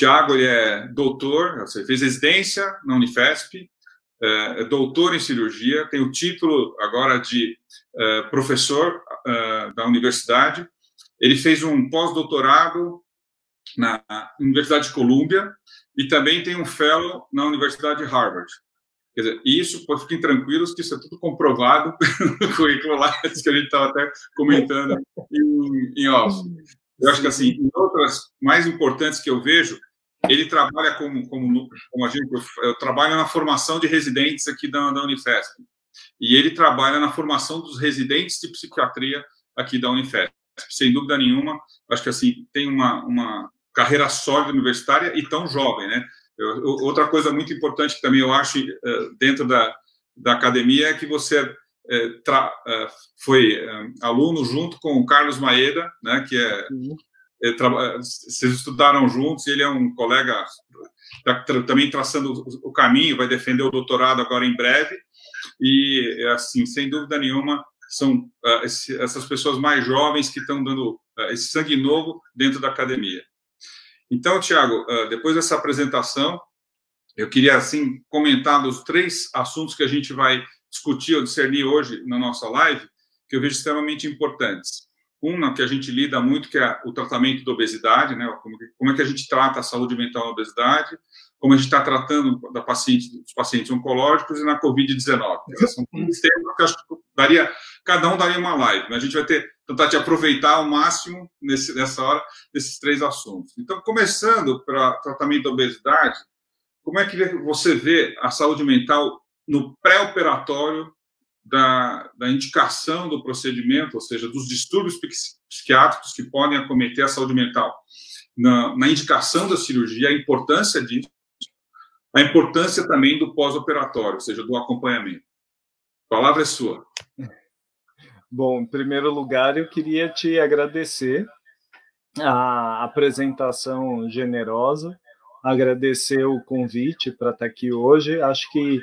Tiago, ele é doutor, você fez residência na Unifesp, é doutor em cirurgia, tem o título agora de professor da universidade. Ele fez um pós-doutorado na Universidade de Colômbia e também tem um fellow na Universidade de Harvard. Quer dizer, isso, fiquem tranquilos que isso é tudo comprovado no currículo lá, que a gente estava até comentando em off. Eu acho que, assim, em outras mais importantes que eu vejo, ele trabalha como a gente, eu trabalho na formação de residentes aqui da Unifesp, e ele trabalha na formação dos residentes de psiquiatria aqui da Unifesp. Sem dúvida nenhuma, acho que, assim, tem uma carreira sólida universitária e tão jovem, né? Outra coisa muito importante que também eu acho dentro da academia é que você foi aluno junto com o Carlos Maeda, né, que vocês estudaram juntos, ele é um colega também traçando o caminho, vai defender o doutorado agora em breve, e, assim, sem dúvida nenhuma, são essas pessoas mais jovens que estão dando esse sangue novo dentro da academia. Então, Tiago, depois dessa apresentação, eu queria, assim, comentar os 3 assuntos que a gente vai discutir ou discernir hoje na nossa live, que eu vejo extremamente importantes. Uma que a gente lida muito, que é o tratamento da obesidade, né? Como é que a gente trata a saúde mental na obesidade, como a gente está tratando dos pacientes oncológicos e na Covid-19. São temas que eu acho que cada um daria uma live, mas a gente vai tentar te aproveitar ao máximo nessa hora desses 3 assuntos. Então, começando para tratamento da obesidade, como é que você vê a saúde mental no pré-operatório da indicação do procedimento, ou seja, dos distúrbios psiquiátricos que podem acometer a saúde mental, na indicação da cirurgia, a importância disso, a importância também do pós-operatório, ou seja, do acompanhamento. A palavra é sua. Bom, em primeiro lugar, eu queria te agradecer a apresentação generosa, agradecer o convite para estar aqui hoje. Acho que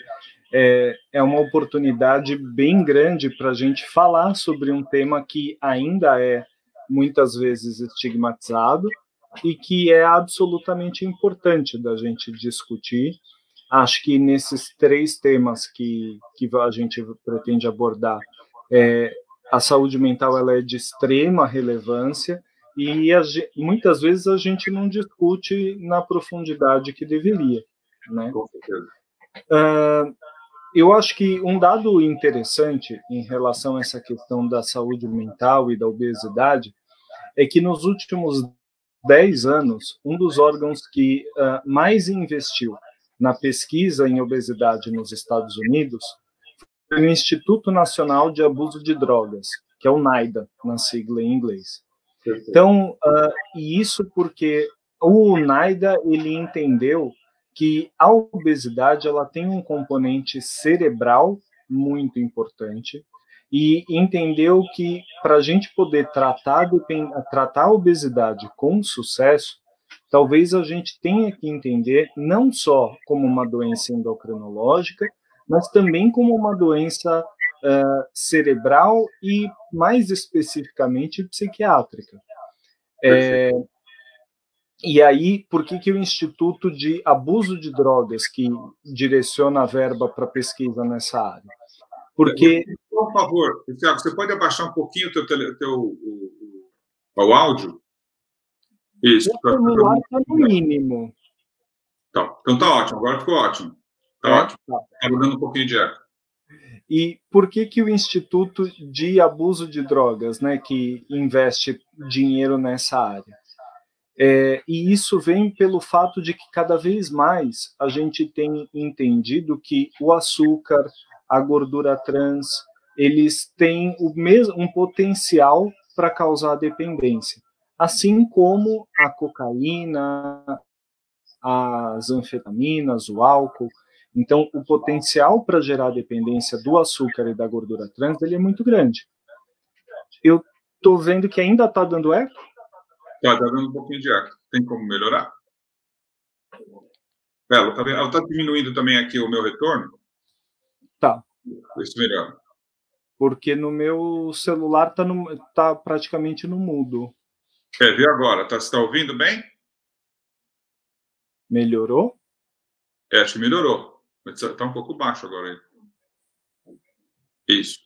é uma oportunidade bem grande para a gente falar sobre um tema que ainda é muitas vezes estigmatizado e que é absolutamente importante da gente discutir. Acho que nesses 3 temas que a gente pretende abordar, a saúde mental ela é de extrema relevância e muitas vezes a gente não discute na profundidade que deveria, né? Com certeza. Eu acho que um dado interessante em relação a essa questão da saúde mental e da obesidade é que nos últimos 10 anos, um dos órgãos que mais investiu na pesquisa em obesidade nos Estados Unidos foi o Instituto Nacional de Abuso de Drogas, que é o NIDA, na sigla em inglês. Então, e isso porque o NIDA ele entendeu que a obesidade ela tem um componente cerebral muito importante e entendeu que para a gente poder tratar a obesidade com sucesso, talvez a gente tenha que entender não só como uma doença endocrinológica, mas também como uma doença cerebral e, mais especificamente, psiquiátrica. E aí, por que o Instituto de Abuso de Drogas, que direciona a verba para pesquisa nessa área? Porque... Por favor, Tiago, você pode abaixar um pouquinho o áudio? Isso. O celular está no mínimo. Tá. Então tá ótimo, agora ficou ótimo. Ótimo. Estava dando um pouquinho de eco. E por que o Instituto de Abuso de Drogas, né, que investe dinheiro nessa área? E isso vem pelo fato de que cada vez mais a gente tem entendido que o açúcar, a gordura trans, eles têm um potencial para causar dependência, assim como a cocaína, as anfetaminas, o álcool. Então, o potencial para gerar dependência do açúcar e da gordura trans ele é muito grande. Eu estou vendo que ainda está dando eco? Está dando um pouquinho de eco. Tem como melhorar? Ela está diminuindo também aqui o meu retorno? Tá. Isso melhora. Porque no meu celular tá praticamente no mudo. Quer ver agora? Você está ouvindo bem? Melhorou? Acho que melhorou. Está um pouco baixo agora. Isso.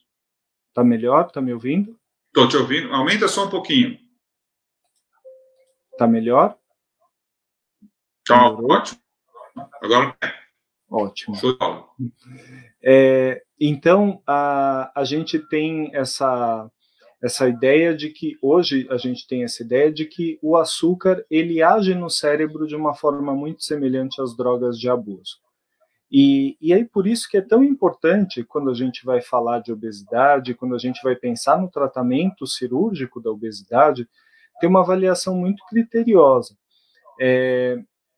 Está melhor? Está me ouvindo? Estou te ouvindo. Aumenta só um pouquinho. Está melhor? Tá ótimo. Agora ótimo. Show de bola. Então, a gente tem essa ideia de que, hoje a gente tem essa ideia de que o açúcar, ele age no cérebro de uma forma muito semelhante às drogas de abuso. E aí por isso que é tão importante, quando a gente vai falar de obesidade, quando a gente vai pensar no tratamento cirúrgico da obesidade, ter uma avaliação muito criteriosa.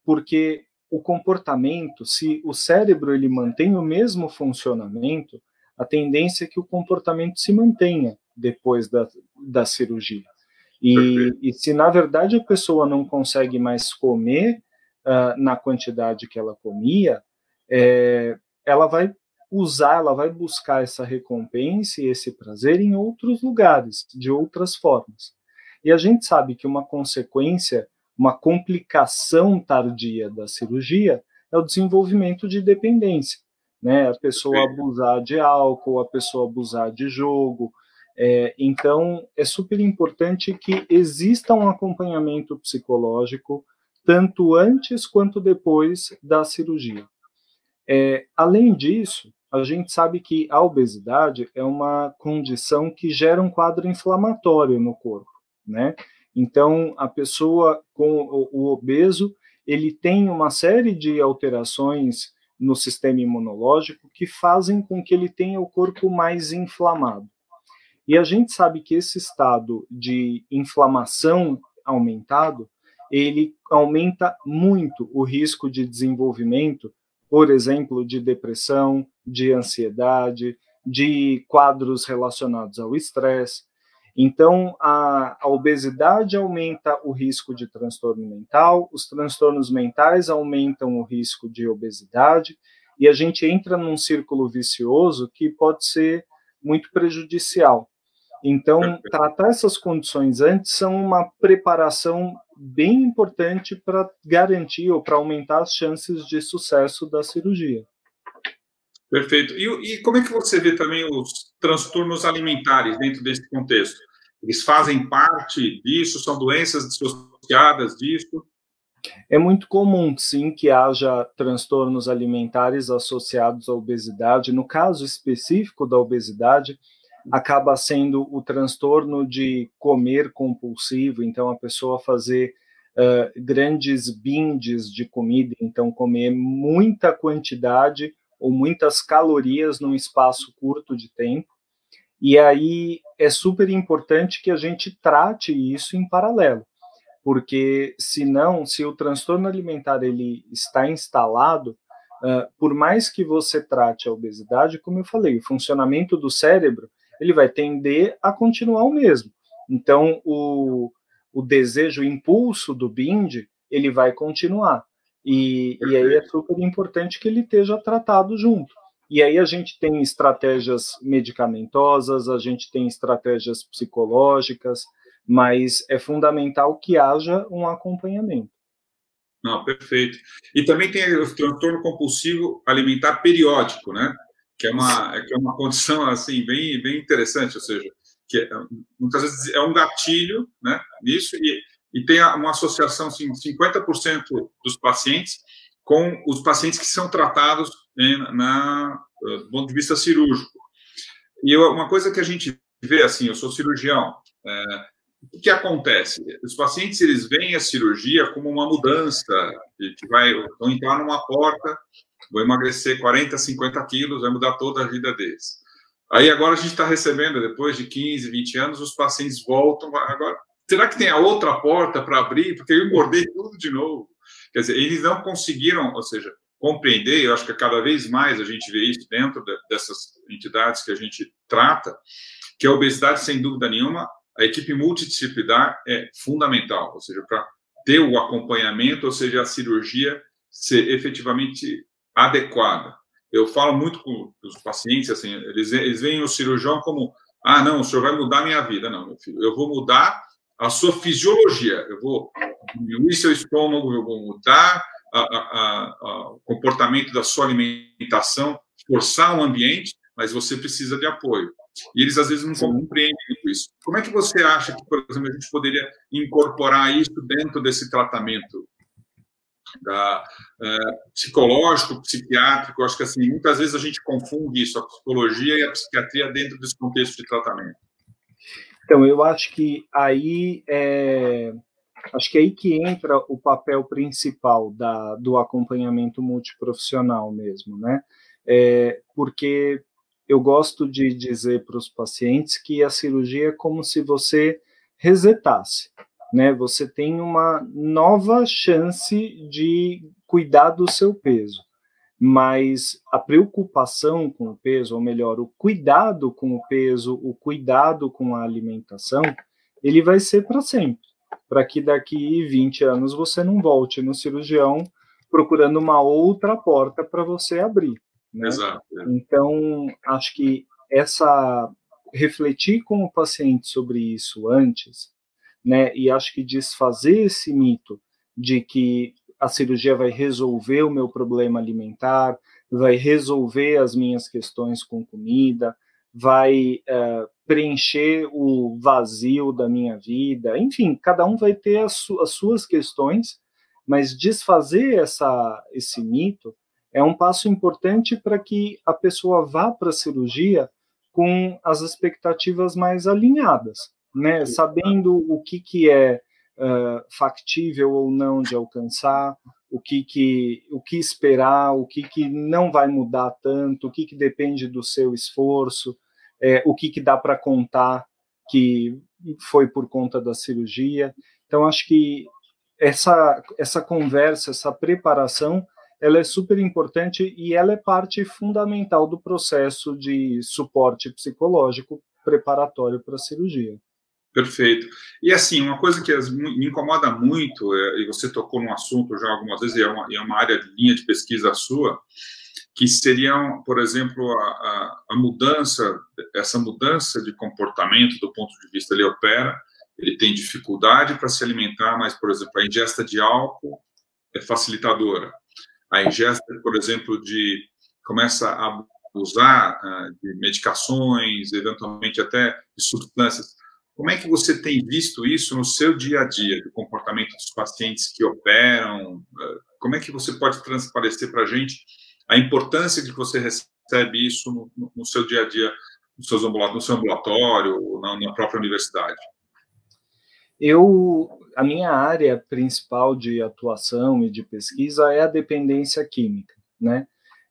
Porque o comportamento, se o cérebro ele mantém o mesmo funcionamento, a tendência é que o comportamento se mantenha depois da cirurgia. E se, na verdade, a pessoa não consegue mais comer na quantidade que ela comia, ela vai buscar essa recompensa e esse prazer em outros lugares, de outras formas. E a gente sabe que uma consequência, uma complicação tardia da cirurgia é o desenvolvimento de dependência, né? A pessoa abusar de álcool, a pessoa abusar de jogo. Então, é super importante que exista um acompanhamento psicológico, tanto antes quanto depois da cirurgia. Além disso, a gente sabe que a obesidade é uma condição que gera um quadro inflamatório no corpo, né? Então, a pessoa com o obeso, ele tem uma série de alterações no sistema imunológico que fazem com que ele tenha o corpo mais inflamado. E a gente sabe que esse estado de inflamação aumentado, ele aumenta muito o risco de desenvolvimento, por exemplo, de depressão, de ansiedade, de quadros relacionados ao estresse. Então, a obesidade aumenta o risco de transtorno mental, os transtornos mentais aumentam o risco de obesidade, e a gente entra num círculo vicioso que pode ser muito prejudicial. Então, tratar essas condições antes são uma preparação bem importante para garantir ou para aumentar as chances de sucesso da cirurgia. Perfeito. E como é que você vê também os transtornos alimentares dentro desse contexto? Eles fazem parte disso? São doenças dissociadas disso? É muito comum, sim, que haja transtornos alimentares associados à obesidade. No caso específico da obesidade, acaba sendo o transtorno de comer compulsivo, então a pessoa fazer grandes binges de comida, então comer muita quantidade ou muitas calorias num espaço curto de tempo. E aí é super importante que a gente trate isso em paralelo, porque senão, se o transtorno alimentar ele está instalado, por mais que você trate a obesidade, como eu falei, o funcionamento do cérebro ele vai tender a continuar o mesmo. Então, o desejo, o impulso do binge, ele vai continuar. E aí é super importante que ele esteja tratado junto. E aí a gente tem estratégias medicamentosas, a gente tem estratégias psicológicas, mas é fundamental que haja um acompanhamento. Não, perfeito. E também tem o transtorno compulsivo alimentar periódico, né? Que é uma condição assim bem interessante, ou seja, que muitas vezes é um gatilho, né, nisso, e tem uma associação, assim, 50% dos pacientes com os pacientes que são tratados do ponto de vista cirúrgico. E uma coisa que a gente vê, assim, eu sou cirurgião, o que acontece? Os pacientes, eles veem a cirurgia como uma mudança, que vão entrar numa porta, vou emagrecer 40, 50 quilos, vai mudar toda a vida deles. Aí agora a gente está recebendo, depois de 15, 20 anos, os pacientes voltam. Agora, será que tem a outra porta para abrir? Porque eu engordei tudo de novo. Quer dizer, eles não conseguiram, ou seja, compreender, eu acho que cada vez mais a gente vê isso dentro dessas entidades que a gente trata, que a obesidade, sem dúvida nenhuma, a equipe multidisciplinar é fundamental, ou seja, para ter o acompanhamento, ou seja, a cirurgia ser efetivamente adequada. Eu falo muito com os pacientes, assim, eles veem o cirurgião como, não, o senhor vai mudar a minha vida. Não, meu filho, eu vou mudar a sua fisiologia, eu vou diminuir seu estômago, eu vou mudar o comportamento da sua alimentação, forçar um ambiente, mas você precisa de apoio. E eles, às vezes, não compreendem isso. Como é que você acha que, por exemplo, a gente poderia incorporar isso dentro desse tratamento psicológico, psiquiátrico? Acho que, assim, muitas vezes a gente confunde isso, a psicologia e a psiquiatria dentro desse contexto de tratamento. Então, eu acho que aí que entra o papel principal do acompanhamento multiprofissional mesmo, né? Porque eu gosto de dizer para os pacientes que a cirurgia é como se você resetasse, né? Você tem uma nova chance de cuidar do seu peso, mas a preocupação com o peso, ou melhor, o cuidado com o peso, o cuidado com a alimentação, ele vai ser para sempre, para que daqui 20 anos você não volte no cirurgião procurando uma outra porta para você abrir, né? Exato. Então, acho que refletir com o paciente sobre isso antes, né, e acho que desfazer esse mito de que a cirurgia vai resolver o meu problema alimentar, vai resolver as minhas questões com comida, vai preencher o vazio da minha vida, enfim, cada um vai ter as suas questões, mas desfazer esse mito é um passo importante para que a pessoa vá para a cirurgia com as expectativas mais alinhadas, né? Sabendo o que é factível ou não de alcançar, o que esperar, o que não vai mudar tanto, o que depende do seu esforço, o que dá para contar que foi por conta da cirurgia. Então, acho que essa conversa, essa preparação, ela é super importante e ela é parte fundamental do processo de suporte psicológico preparatório para a cirurgia. Perfeito. E, assim, uma coisa que me incomoda muito, e você tocou num assunto já algumas vezes, e é uma área de linha de pesquisa sua, que seria, por exemplo, essa mudança de comportamento do ponto de vista, ele tem dificuldade para se alimentar, mas, por exemplo, a ingesta de álcool é facilitadora. A ingesta, por exemplo, começa a usar de medicações, eventualmente até de substâncias. Como é que você tem visto isso no seu dia a dia, do comportamento dos pacientes que operam? Como é que você pode transparecer para a gente a importância de que você recebe isso no seu dia a dia, no seu ambulatório, na própria universidade? A minha área principal de atuação e de pesquisa é a dependência química, né?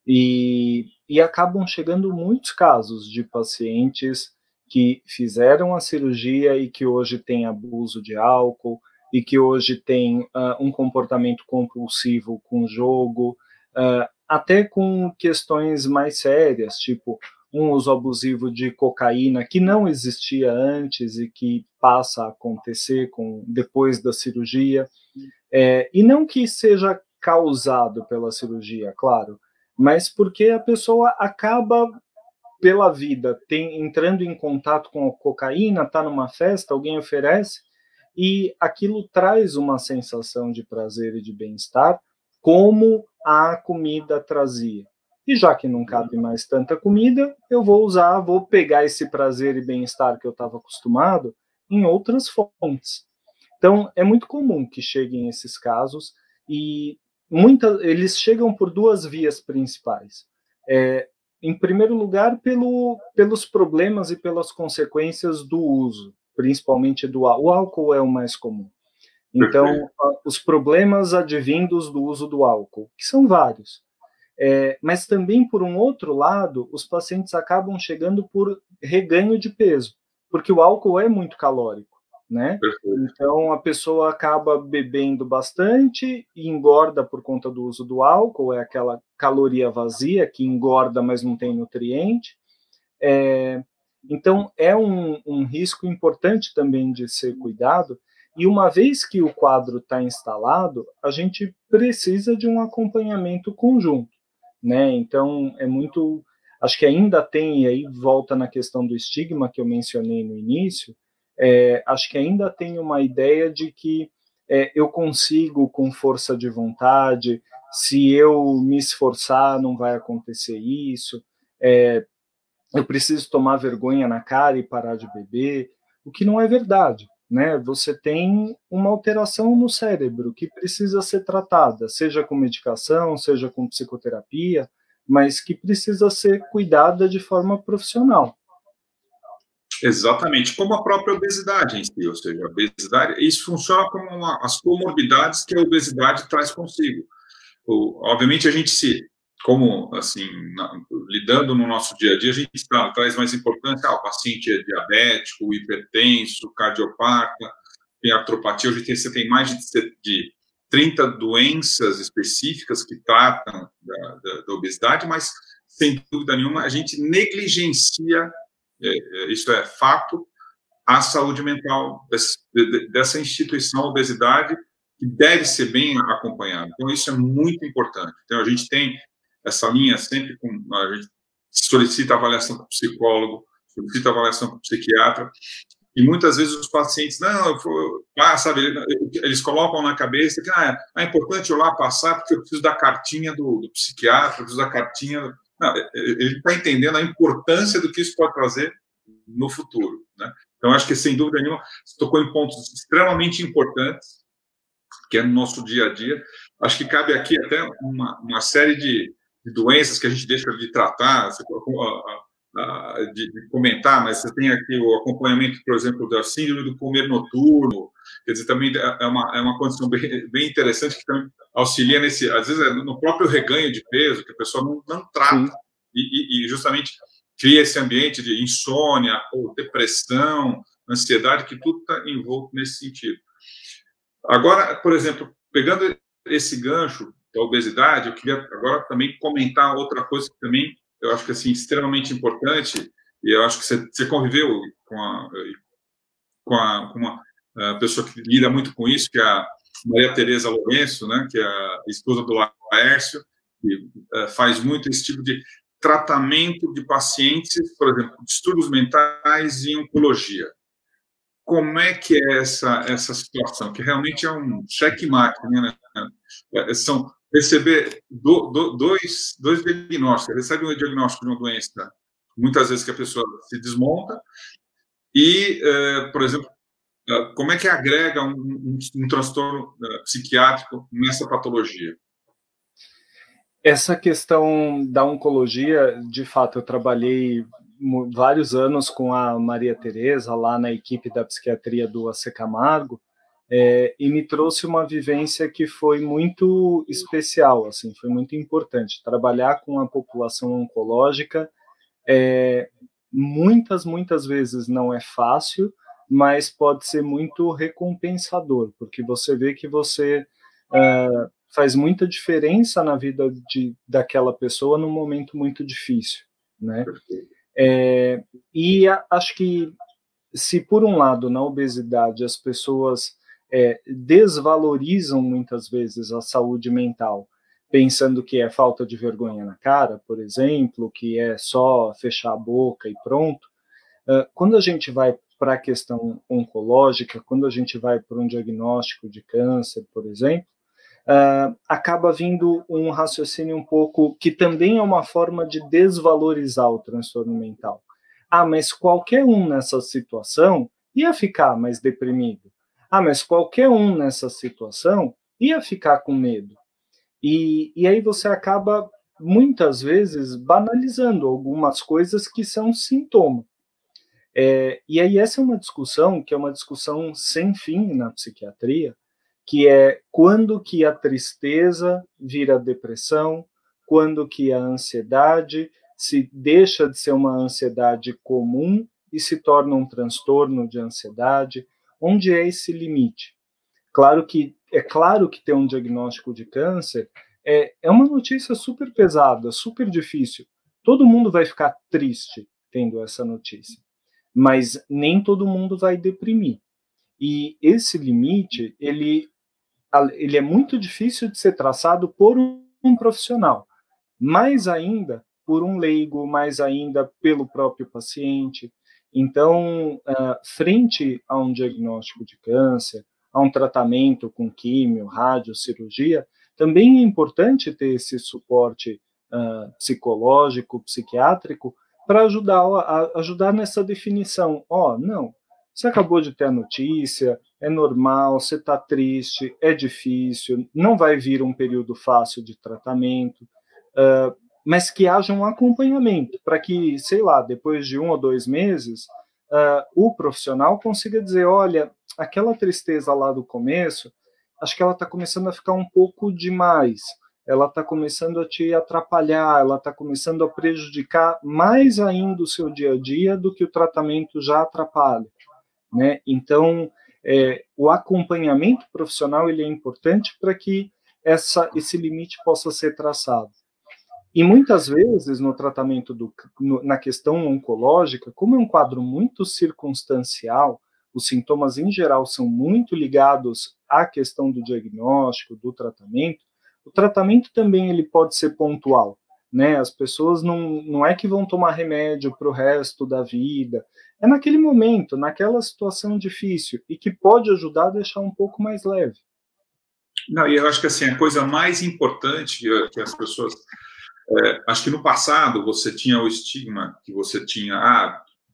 E acabam chegando muitos casos de pacientes que fizeram a cirurgia e que hoje têm abuso de álcool e que hoje têm um comportamento compulsivo com o jogo, até com questões mais sérias, tipo um uso abusivo de cocaína que não existia antes e que passa a acontecer depois da cirurgia. E não que seja causado pela cirurgia, claro, mas porque a pessoa acaba, pela vida, entrando em contato com a cocaína, está numa festa, alguém oferece, e aquilo traz uma sensação de prazer e de bem-estar, como a comida trazia. E já que não cabe mais tanta comida, eu vou pegar esse prazer e bem-estar que eu estava acostumado em outras fontes. Então, é muito comum que cheguem esses casos, e eles chegam por duas vias principais. Em primeiro lugar, pelos problemas e pelas consequências do uso, principalmente do álcool. O álcool é o mais comum. Então, os problemas advindos do uso do álcool, que são vários. Mas também, por um outro lado, os pacientes acabam chegando por reganho de peso, porque o álcool é muito calórico, né? Então, a pessoa acaba bebendo bastante e engorda por conta do uso do álcool, é aquela caloria vazia que engorda, mas não tem nutriente. Então, é um risco importante também de ser cuidado, e uma vez que o quadro está instalado, a gente precisa de um acompanhamento conjunto, né? Então, acho que ainda tem, e aí volta na questão do estigma que eu mencionei no início, acho que ainda tem uma ideia de que eu consigo com força de vontade, se eu me esforçar não vai acontecer isso, eu preciso tomar vergonha na cara e parar de beber, o que não é verdade, né? Você tem uma alteração no cérebro que precisa ser tratada, seja com medicação, seja com psicoterapia, mas que precisa ser cuidada de forma profissional. Exatamente, como a própria obesidade em si, ou seja, a obesidade, isso funciona como as comorbidades que a obesidade traz consigo. Obviamente, a gente como, assim, lidando no nosso dia a dia, a gente traz mais importância, o paciente é diabético, hipertenso, cardiopata, tem artropatia, hoje você tem mais de 30 doenças específicas que tratam da obesidade, mas, sem dúvida nenhuma, a gente negligencia, isso é fato, a saúde mental dessa instituição obesidade, que deve ser bem acompanhada. Então, isso é muito importante. Então, a gente tem essa linha sempre a gente solicita avaliação com o psicólogo, solicita avaliação com o psiquiatra, e muitas vezes os pacientes, sabe, eles colocam na cabeça que é importante eu lá passar porque eu preciso da cartinha do psiquiatra, eu preciso da cartinha... Não, ele está entendendo a importância do que isso pode trazer no futuro, né? Então, acho que, sem dúvida nenhuma, você tocou em pontos extremamente importantes, que é no nosso dia a dia. Acho que cabe aqui até uma série de doenças que a gente deixa de tratar, de comentar, mas você tem aqui o acompanhamento, por exemplo, da síndrome do comer noturno, quer dizer, também é uma condição bem interessante que também auxilia às vezes, no próprio reganho de peso, que a pessoa não trata, e justamente cria esse ambiente de insônia, ou depressão, ansiedade, que tudo está envolto nesse sentido. Agora, por exemplo, pegando esse gancho da obesidade, eu queria agora também comentar outra coisa que também eu acho que, assim, extremamente importante, e eu acho que você conviveu com uma pessoa que lida muito com isso, que é a Maria Tereza Lourenço, né, que é a esposa do Laércio, que faz muito esse tipo de tratamento de pacientes, por exemplo, distúrbios mentais e oncologia. Como é que é essa situação? Que realmente é um checkmate, né? São receber dois diagnósticos. Recebe um diagnóstico de uma doença, muitas vezes que a pessoa se desmonta, e, por exemplo, como é que agrega um transtorno psiquiátrico nessa patologia? Essa questão da oncologia, de fato, eu trabalhei vários anos com a Maria Tereza, lá na equipe da psiquiatria do AC Camargo, e me trouxe uma vivência que foi muito especial, assim, foi muito importante. Trabalhar com a população oncológica, muitas vezes não é fácil, mas pode ser muito recompensador, porque você vê que você faz muita diferença na vida daquela pessoa num momento muito difícil, né? E acho que, se por um lado, na obesidade, as pessoas desvalorizam muitas vezes a saúde mental, pensando que é falta de vergonha na cara, por exemplo, que é só fechar a boca e pronto, quando a gente vai para a questão oncológica, quando a gente vai para um diagnóstico de câncer, por exemplo, acaba vindo um raciocínio um pouco que também é uma forma de desvalorizar o transtorno mental. Mas qualquer um nessa situação ia ficar mais deprimido. Mas qualquer um nessa situação ia ficar com medo. E aí você acaba, muitas vezes, banalizando algumas coisas que são sintoma. E aí essa é uma discussão que é uma discussão sem fim na psiquiatria, que é quando que a tristeza vira depressão, quando que a ansiedade se deixa de ser uma ansiedade comum e se torna um transtorno de ansiedade, onde é esse limite? Claro que ter um diagnóstico de câncer é uma notícia super pesada, super difícil. Todo mundo vai ficar triste tendo essa notícia, mas nem todo mundo vai deprimir. E esse limite, ele é muito difícil de ser traçado por um profissional, mais ainda por um leigo, mais ainda pelo próprio paciente. Então, frente a um diagnóstico de câncer, a um tratamento com químio, rádio, cirurgia, também é importante ter esse suporte psicológico, psiquiátrico, para ajudar nessa definição. Não, você acabou de ter a notícia, é normal, você está triste, é difícil, não vai vir um período fácil de tratamento, mas que haja um acompanhamento, para que, sei lá, depois de 1 ou 2 meses, o profissional consiga dizer, olha, aquela tristeza lá do começo, acho que ela está começando a ficar um pouco demais, ela está começando a te atrapalhar, ela está começando a prejudicar mais ainda o seu dia a dia do que o tratamento já atrapalha, né? Então, o acompanhamento profissional ele é importante para que esse limite possa ser traçado. E muitas vezes no tratamento na questão oncológica, como é um quadro muito circunstancial, os sintomas em geral são muito ligados à questão do diagnóstico, do tratamento, o tratamento também ele pode ser pontual, né? As pessoas não é que vão tomar remédio para o resto da vida, é naquele momento, naquela situação difícil, e que pode ajudar a deixar um pouco mais leve. Não, e eu acho que assim, a coisa mais importante que as pessoas... acho que no passado você tinha o estigma que você tinha,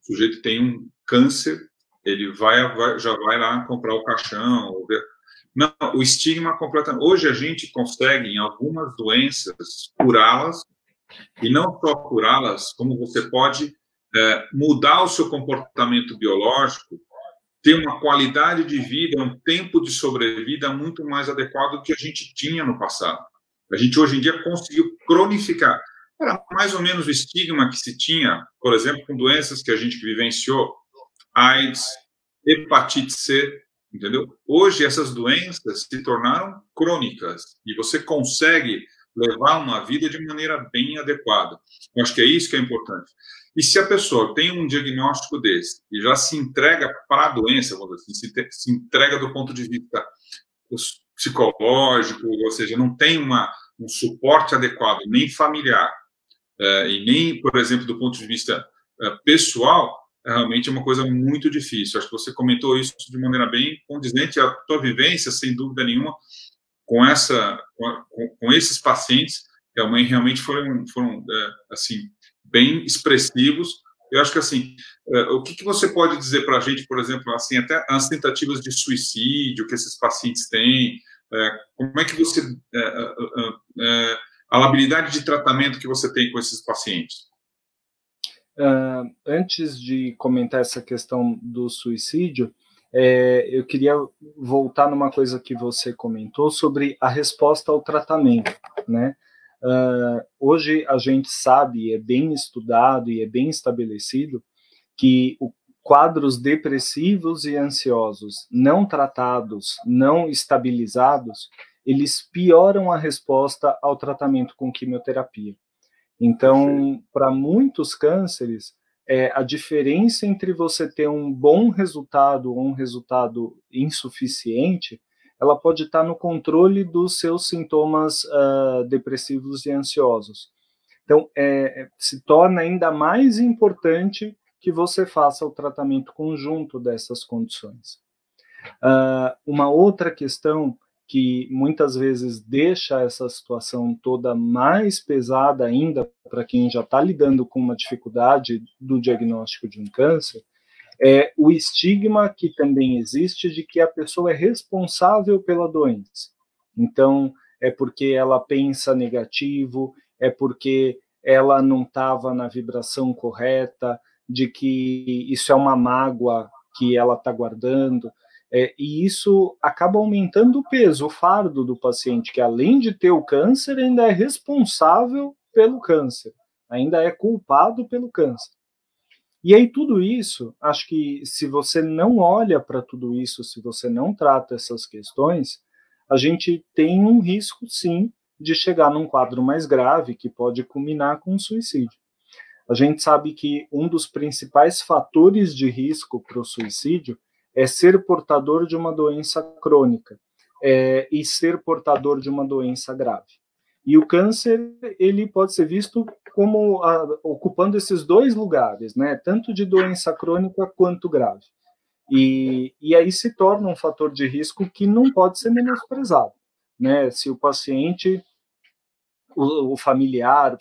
o sujeito tem um câncer, ele já vai lá comprar o caixão. Não, o estigma completamente... Hoje a gente consegue, em algumas doenças, curá-las, e não só curá-las, como você pode mudar o seu comportamento biológico, ter uma qualidade de vida, um tempo de sobrevida muito mais adequado do que a gente tinha no passado. A gente, hoje em dia, conseguiu cronificar. Era mais ou menos o estigma que se tinha, por exemplo, com doenças que a gente vivenciou, AIDS, hepatite C, entendeu? Hoje, essas doenças se tornaram crônicas e você consegue levar uma vida de maneira bem adequada. Eu acho que é isso que é importante. E se a pessoa tem um diagnóstico desse e já se entrega para a doença, vamos dizer assim, se entrega do ponto de vista psicológico, ou seja, não tem um suporte adequado, nem familiar, e nem, por exemplo, do ponto de vista pessoal, realmente é uma coisa muito difícil. Acho que você comentou isso de maneira bem condizente. A tua vivência, sem dúvida nenhuma, com esses pacientes, realmente foram assim, bem expressivos. Eu acho que, assim, o que você pode dizer para a gente, por exemplo, assim, até as tentativas de suicídio que esses pacientes têm, como é que você... a habilidade de tratamento que você tem com esses pacientes? Antes de comentar essa questão do suicídio, eu queria voltar numa coisa que você comentou sobre a resposta ao tratamento, né? Hoje a gente sabe, é bem estudado e é bem estabelecido que quadros depressivos e ansiosos não tratados, não estabilizados, eles pioram a resposta ao tratamento com quimioterapia. Então, para muitos cânceres, a diferença entre você ter um bom resultado ou um resultado insuficiente, ela pode estar no controle dos seus sintomas depressivos e ansiosos. Então, se torna ainda mais importante que você faça o tratamento conjunto dessas condições. Uma outra questão que muitas vezes deixa essa situação toda mais pesada ainda para quem já está lidando com uma dificuldade do diagnóstico de um câncer, é o estigma que também existe de que a pessoa é responsável pela doença. Então, é porque ela pensa negativo, é porque ela não estava na vibração correta, de que isso é uma mágoa que ela está guardando. E isso acaba aumentando o peso, o fardo do paciente, que além de ter o câncer, ainda é responsável pelo câncer, ainda é culpado pelo câncer. E aí tudo isso, acho que se você não olha para tudo isso, se você não trata essas questões, a gente tem um risco, sim, de chegar num quadro mais grave, que pode culminar com um suicídio. A gente sabe que um dos principais fatores de risco para o suicídio é ser portador de uma doença crônica e ser portador de uma doença grave. E o câncer, ele pode ser visto como ocupando esses dois lugares, né? Tanto de doença crônica quanto grave. E aí se torna um fator de risco que não pode ser menosprezado, né? Se o paciente, o familiar,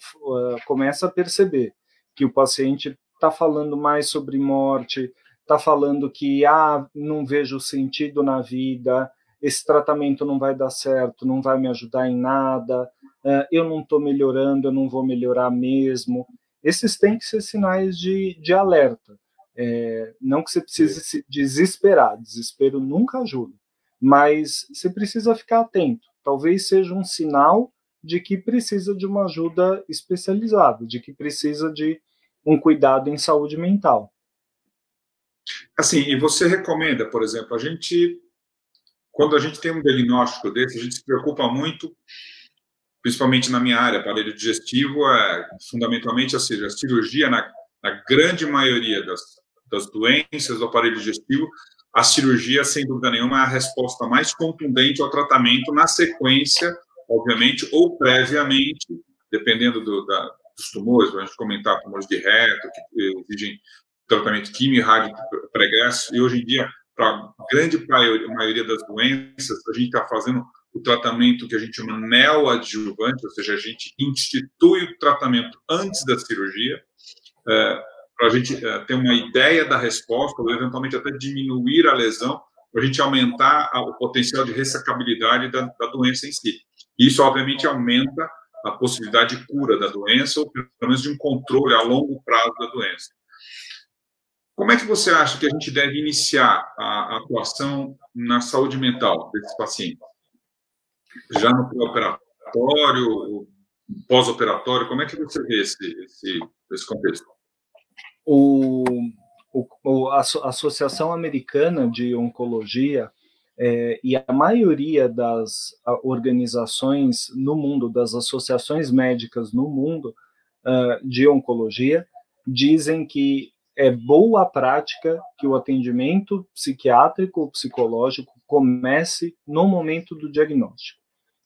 começa a perceber que o paciente está falando mais sobre morte, está falando que não vejo sentido na vida, esse tratamento não vai dar certo, não vai me ajudar em nada, eu não estou melhorando, eu não vou melhorar mesmo. Esses têm que ser sinais de alerta. Não que você precise se desesperar, desespero nunca ajuda, mas você precisa ficar atento. Talvez seja um sinal de que precisa de uma ajuda especializada, de que precisa de um cuidado em saúde mental. Assim, e você recomenda, por exemplo, quando a gente tem um diagnóstico desse, a gente se preocupa muito, principalmente na minha área, aparelho digestivo, fundamentalmente, ou seja, a cirurgia, na grande maioria das doenças do aparelho digestivo, a cirurgia, sem dúvida nenhuma, é a resposta mais contundente ao tratamento, na sequência, obviamente, ou previamente, dependendo dos tumores, a gente comentar tumores de reto, que exigem tratamento químico, rádio pregresso, e hoje em dia, para a grande maioria das doenças, a gente está fazendo o tratamento que a gente chama neoadjuvante, ou seja, a gente institui o tratamento antes da cirurgia, para a gente ter uma ideia da resposta, ou eventualmente até diminuir a lesão, para a gente aumentar o potencial de ressecabilidade da doença em si. Isso, obviamente, aumenta a possibilidade de cura da doença, ou pelo menos de um controle a longo prazo da doença. Como é que você acha que a gente deve iniciar a atuação na saúde mental desses pacientes? Já no pré-operatório, pós-operatório, como é que você vê esse contexto? A Associação Americana de Oncologia e a maioria das organizações no mundo, das associações médicas no mundo de oncologia, dizem que é boa prática que o atendimento psiquiátrico ou psicológico comece no momento do diagnóstico.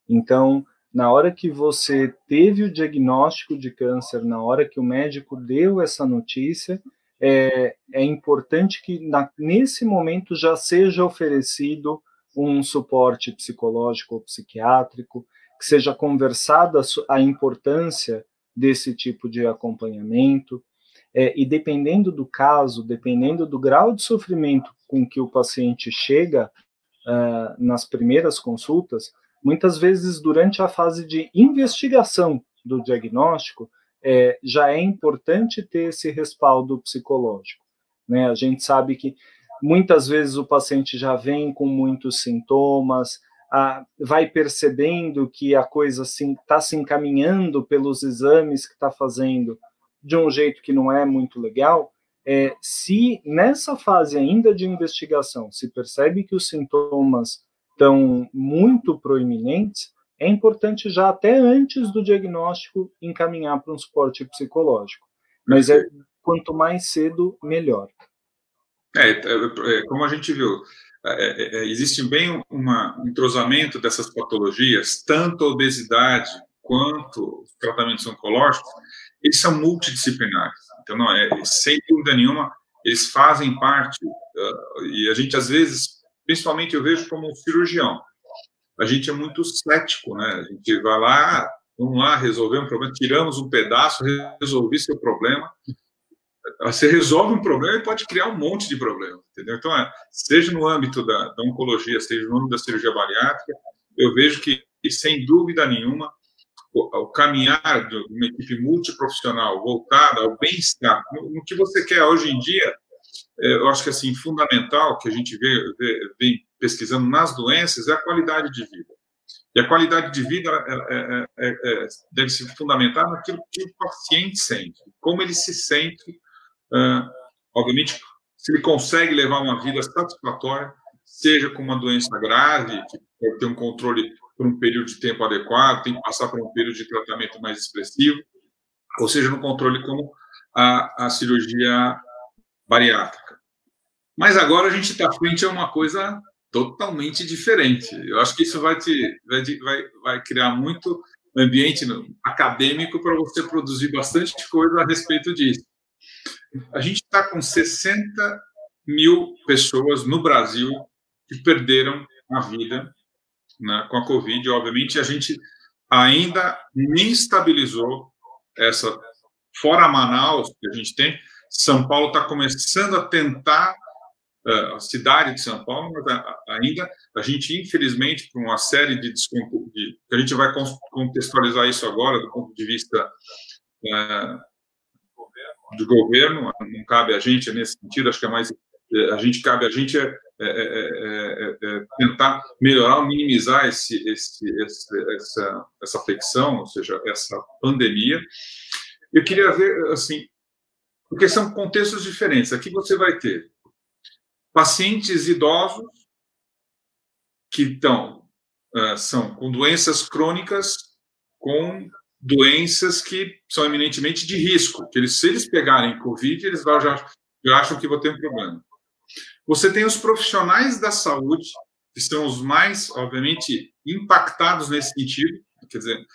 Então, na hora que você teve o diagnóstico de câncer, na hora que o médico deu essa notícia, é importante que nesse momento já seja oferecido um suporte psicológico ou psiquiátrico, que seja conversada a importância desse tipo de acompanhamento, e dependendo do caso, dependendo do grau de sofrimento com que o paciente chega nas primeiras consultas, muitas vezes durante a fase de investigação do diagnóstico, já é importante ter esse respaldo psicológico, né? A gente sabe que muitas vezes o paciente já vem com muitos sintomas, vai percebendo que a coisa está se encaminhando pelos exames que está fazendo de um jeito que não é muito legal. Se nessa fase ainda de investigação se percebe que os sintomas estão muito proeminentes, é importante já até antes do diagnóstico encaminhar para um suporte psicológico. Mas quanto mais cedo, melhor. Como a gente viu, existe bem um entrosamento dessas patologias, tanto a obesidade quanto os tratamentos oncológicos, eles são multidisciplinares. Então, sem dúvida nenhuma, eles fazem parte, e a gente, às vezes, principalmente eu vejo como um cirurgião, a gente é muito cético, né? A gente vai lá, vamos lá, resolver um problema, tiramos um pedaço, resolvi seu problema. Você resolve um problema e pode criar um monte de problemas, entendeu? Então, seja no âmbito da oncologia, seja no âmbito da cirurgia bariátrica, eu vejo que, sem dúvida nenhuma, o caminhar de uma equipe multiprofissional voltada ao bem-estar, no que você quer hoje em dia, eu acho que assim, fundamental, que a gente vem pesquisando nas doenças, é a qualidade de vida. E a qualidade de vida deve se fundamentar naquilo que o paciente sente, como ele se sente, obviamente, se ele consegue levar uma vida satisfatória, seja com uma doença grave, que pode ter um controle por um período de tempo adequado, tem que passar por um período de tratamento mais expressivo, ou seja, no controle como a cirurgia bariátrica. Mas agora a gente está frente a uma coisa totalmente diferente. Eu acho que isso vai criar muito ambiente acadêmico para você produzir bastante coisa a respeito disso. A gente está com 60 mil pessoas no Brasil que perderam a vida, né, com a Covid. Obviamente, a gente ainda nem estabilizou essa. Fora Manaus, que a gente tem, São Paulo está começando a tentar, a cidade de São Paulo, mas ainda a gente, infelizmente, por uma série de a gente vai contextualizar isso agora do ponto de vista de governo, não cabe a gente nesse sentido, acho que é mais cabe a gente tentar melhorar ou minimizar essa afecção, ou seja, essa pandemia. Eu queria ver, assim, porque são contextos diferentes. Aqui você vai ter pacientes idosos que são com doenças crônicas, com doenças que são eminentemente de risco, que se eles pegarem Covid, eles já acham que vão ter um problema. Você tem os profissionais da saúde, que são os mais, obviamente, impactados nesse sentido. Quer dizer,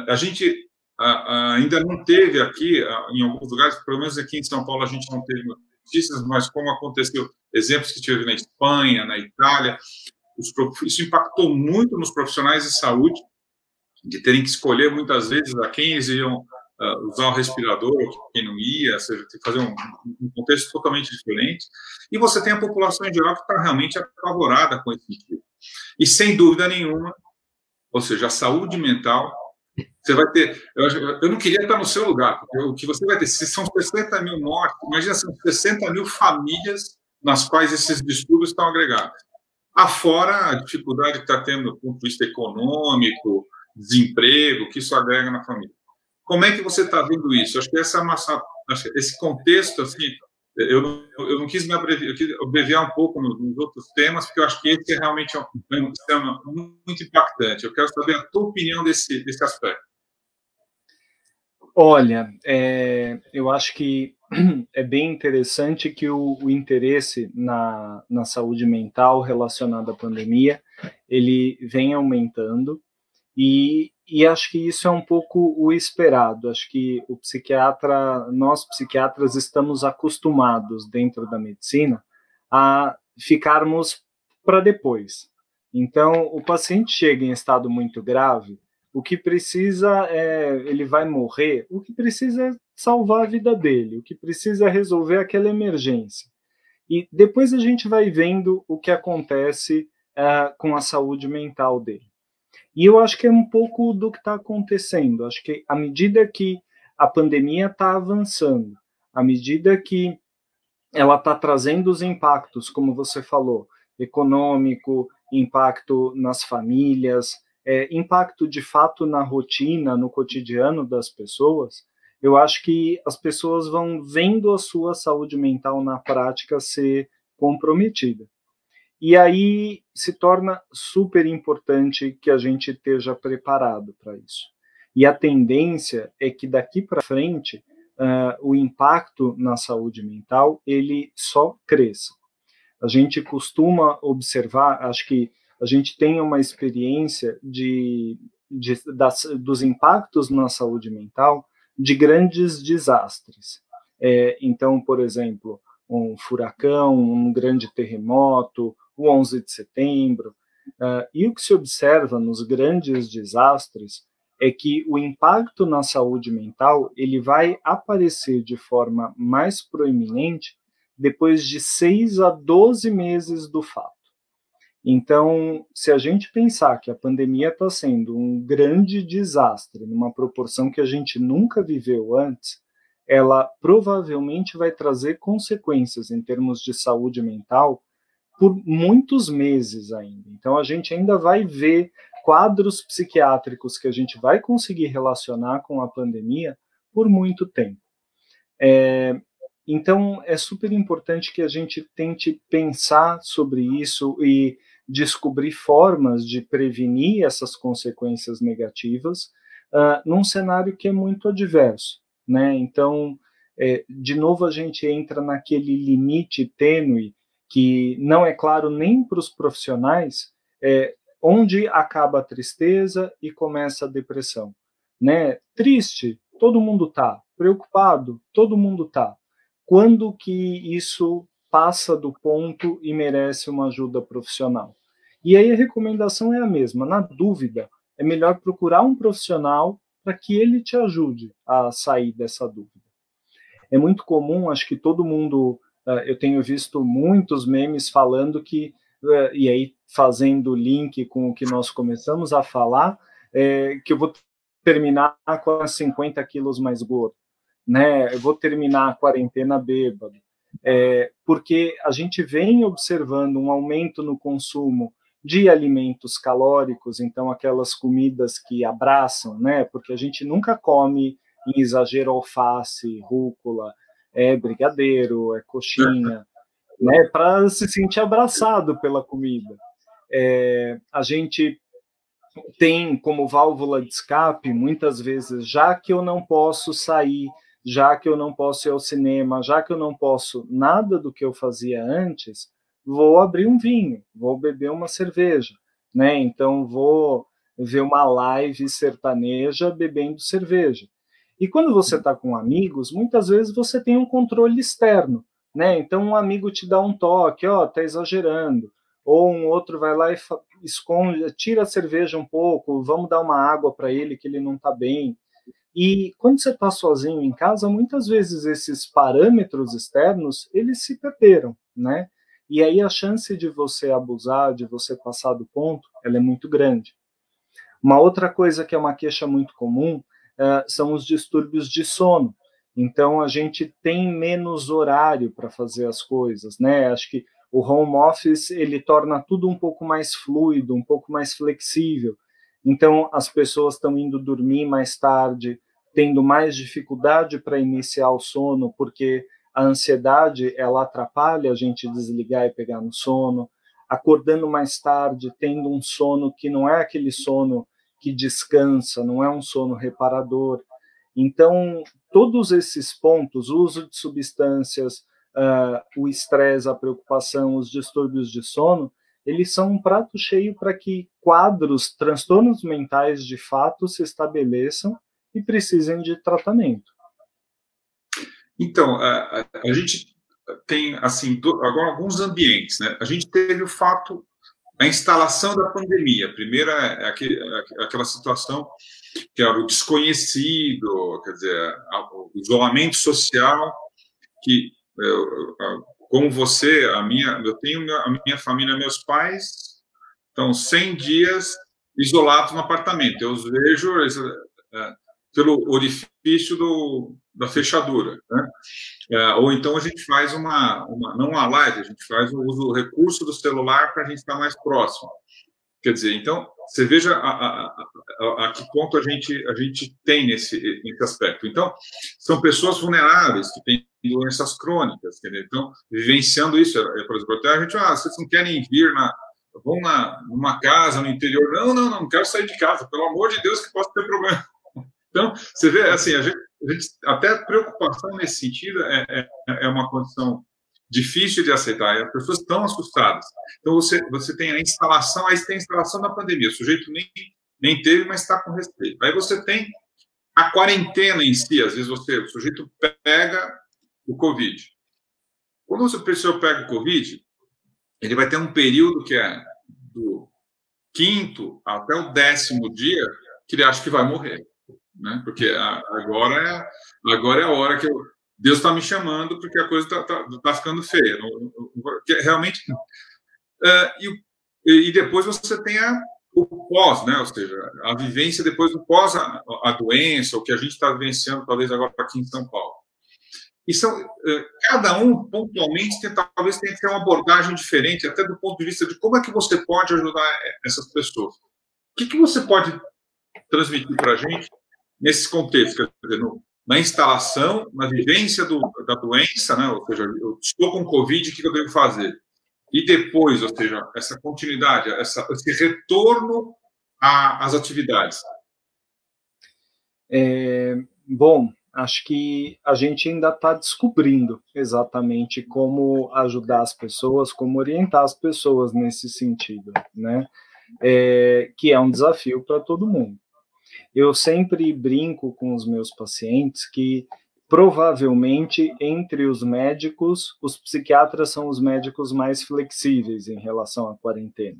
a gente ainda não teve aqui, em alguns lugares, pelo menos aqui em São Paulo, a gente não teve notícias, mas como aconteceu, exemplos que teve na Espanha, na Itália, isso impactou muito nos profissionais de saúde, de terem que escolher muitas vezes a quem eles iam usar o respirador, quem não ia, ou seja, tem que fazer um contexto totalmente diferente. E você tem a população em geral que está realmente apavorada com esse sentido. E, sem dúvida nenhuma, ou seja, a saúde mental, você vai ter... Eu não queria estar no seu lugar, porque o que você vai ter, se são 60 mil mortes, imagina, são 60 mil famílias nas quais esses distúrbios estão agregados. Afora a dificuldade que está tendo do ponto de vista econômico, desemprego, que isso agrega na família. Como é que você está vendo isso? Acho que esse contexto, assim, eu não quis me abreviar, eu quis abreviar um pouco nos outros temas, porque eu acho que esse é realmente um tema muito impactante. Eu quero saber a tua opinião desse aspecto. Olha, eu acho que é bem interessante que o interesse na saúde mental relacionada à pandemia, ele vem aumentando, e acho que isso é um pouco o esperado. Acho que nós psiquiatras estamos acostumados dentro da medicina a ficarmos para depois. Então, o paciente chega em estado muito grave, o que precisa ele vai morrer, o que precisa é salvar a vida dele, o que precisa é resolver aquela emergência. E depois a gente vai vendo o que acontece com a saúde mental dele. E eu acho que é um pouco do que está acontecendo. Acho que à medida que a pandemia está avançando, à medida que ela está trazendo os impactos, como você falou, econômico, impacto nas famílias, impacto de fato na rotina, no cotidiano das pessoas, eu acho que as pessoas vão vendo a sua saúde mental na prática ser comprometida. E aí se torna super importante que a gente esteja preparado para isso. E a tendência é que daqui para frente o impacto na saúde mental ele só cresça. A gente costuma observar, acho que a gente tem uma experiência dos impactos na saúde mental de grandes desastres. Então, por exemplo, um furacão, um grande terremoto, o 11 de setembro. E o que se observa nos grandes desastres é que o impacto na saúde mental ele vai aparecer de forma mais proeminente depois de 6 a 12 meses do fato. Então, se a gente pensar que a pandemia está sendo um grande desastre, numa proporção que a gente nunca viveu antes, ela provavelmente vai trazer consequências em termos de saúde mental por muitos meses ainda. Então, a gente ainda vai ver quadros psiquiátricos que a gente vai conseguir relacionar com a pandemia por muito tempo. Então, é super importante que a gente tente pensar sobre isso e descobrir formas de prevenir essas consequências negativas num cenário que é muito adverso, né? Então, de novo, a gente entra naquele limite tênue que não é claro nem para os profissionais, onde acaba a tristeza e começa a depressão, né? Triste, todo mundo está. Preocupado, todo mundo está. Quando que isso passa do ponto e merece uma ajuda profissional. E aí a recomendação é a mesma. Na dúvida, é melhor procurar um profissional para que ele te ajude a sair dessa dúvida. É muito comum, acho que todo mundo, eu tenho visto muitos memes falando que, e aí fazendo link com o que nós começamos a falar, que eu vou terminar com 50 quilos mais gordo, né? Eu vou terminar a quarentena bêbado, porque a gente vem observando um aumento no consumo de alimentos calóricos, então aquelas comidas que abraçam, né? Porque a gente nunca come em exagero alface, rúcula, brigadeiro, coxinha, né? Para se sentir abraçado pela comida. A gente tem como válvula de escape, muitas vezes, já que eu não posso sair, já que eu não posso ir ao cinema, já que eu não posso nada do que eu fazia antes, vou abrir um vinho, vou beber uma cerveja, né? Então vou ver uma live sertaneja bebendo cerveja. E quando você está com amigos, muitas vezes você tem um controle externo, né? Então um amigo te dá um toque, tá exagerando, ou um outro vai lá e esconde, tira a cerveja um pouco, vamos dar uma água para ele que ele não está bem. E quando você está sozinho em casa, muitas vezes esses parâmetros externos, eles se perderam, né? E aí a chance de você abusar, de você passar do ponto, ela é muito grande. Uma outra coisa que é uma queixa muito comum são os distúrbios de sono. Então, a gente tem menos horário para fazer as coisas, né? Acho que o home office, ele torna tudo um pouco mais fluido, um pouco mais flexível. Então, as pessoas estão indo dormir mais tarde, tendo mais dificuldade para iniciar o sono, porque a ansiedade, ela atrapalha a gente desligar e pegar no sono, acordando mais tarde, tendo um sono que não é aquele sono que descansa, não é um sono reparador. Então, todos esses pontos, o uso de substâncias, o estresse, a preocupação, os distúrbios de sono, eles são um prato cheio para que quadros, transtornos mentais de fato se estabeleçam e precisem de tratamento. Então, a gente tem, assim, agora alguns ambientes, né? A gente teve o fato, a instalação da pandemia. Primeiro é aquela situação que era o desconhecido, quer dizer, o isolamento social, que, como você, eu tenho a minha família, meus pais, estão 100 dias isolados no apartamento. Eu os vejo pelo orifício da fechadura, né? Ou então a gente faz não uma live, a gente faz o recurso do celular para a gente estar mais próximo. Quer dizer, então, você veja a que ponto a gente tem nesse aspecto. Então, são pessoas vulneráveis que têm doenças crônicas, entendeu? Então, vivenciando isso, por exemplo, até a gente, vocês não querem vir vão numa casa no interior? Não quero sair de casa, pelo amor de Deus, que possa ter problema. Então, você vê, assim, a gente até preocupação nesse sentido é uma condição difícil de aceitar, e as pessoas estão assustadas. Então, você tem a instalação, aí você tem a instalação da pandemia, o sujeito nem teve, mas está com respeito. Aí você tem a quarentena em si, às vezes o sujeito pega o Covid. Quando o pessoa pega o Covid, ele vai ter um período que é do 5º até o 10º dia, que ele acha que vai morrer, né? Porque agora é a hora que Deus está me chamando, porque a coisa tá ficando feia. Realmente. E depois você tem o pós, né? Ou seja, a vivência depois do pós a doença, o que a gente está vivenciando, talvez agora aqui em São Paulo. E cada um, pontualmente, talvez tenha que ter uma abordagem diferente, até do ponto de vista de como é que você pode ajudar essas pessoas. O que você pode transmitir para a gente nesse contexto? Quer dizer, na instalação, na vivência da doença, né? Ou seja, eu estou com Covid, o que eu devo fazer? E depois, ou seja, essa continuidade, esse retorno às atividades. Bom, acho que a gente ainda está descobrindo exatamente como ajudar as pessoas, como orientar as pessoas nesse sentido, né? Que é um desafio para todo mundo. Eu sempre brinco com os meus pacientes que provavelmente, entre os médicos, os psiquiatras são os médicos mais flexíveis em relação à quarentena.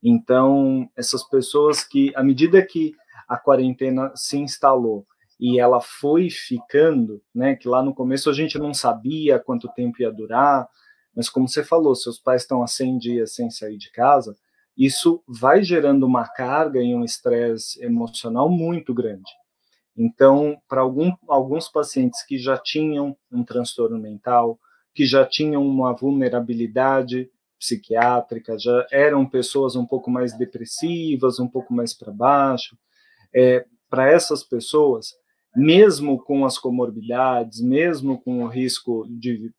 Então, essas pessoas que, à medida que a quarentena se instalou e ela foi ficando, né, que lá no começo a gente não sabia quanto tempo ia durar, mas como você falou, seus pais estão há 100 dias sem sair de casa, isso vai gerando uma carga e um estresse emocional muito grande. Então, para alguns pacientes que já tinham um transtorno mental, que já tinham uma vulnerabilidade psiquiátrica, já eram pessoas um pouco mais depressivas, um pouco mais para baixo, para essas pessoas, mesmo com as comorbidades, mesmo com o risco de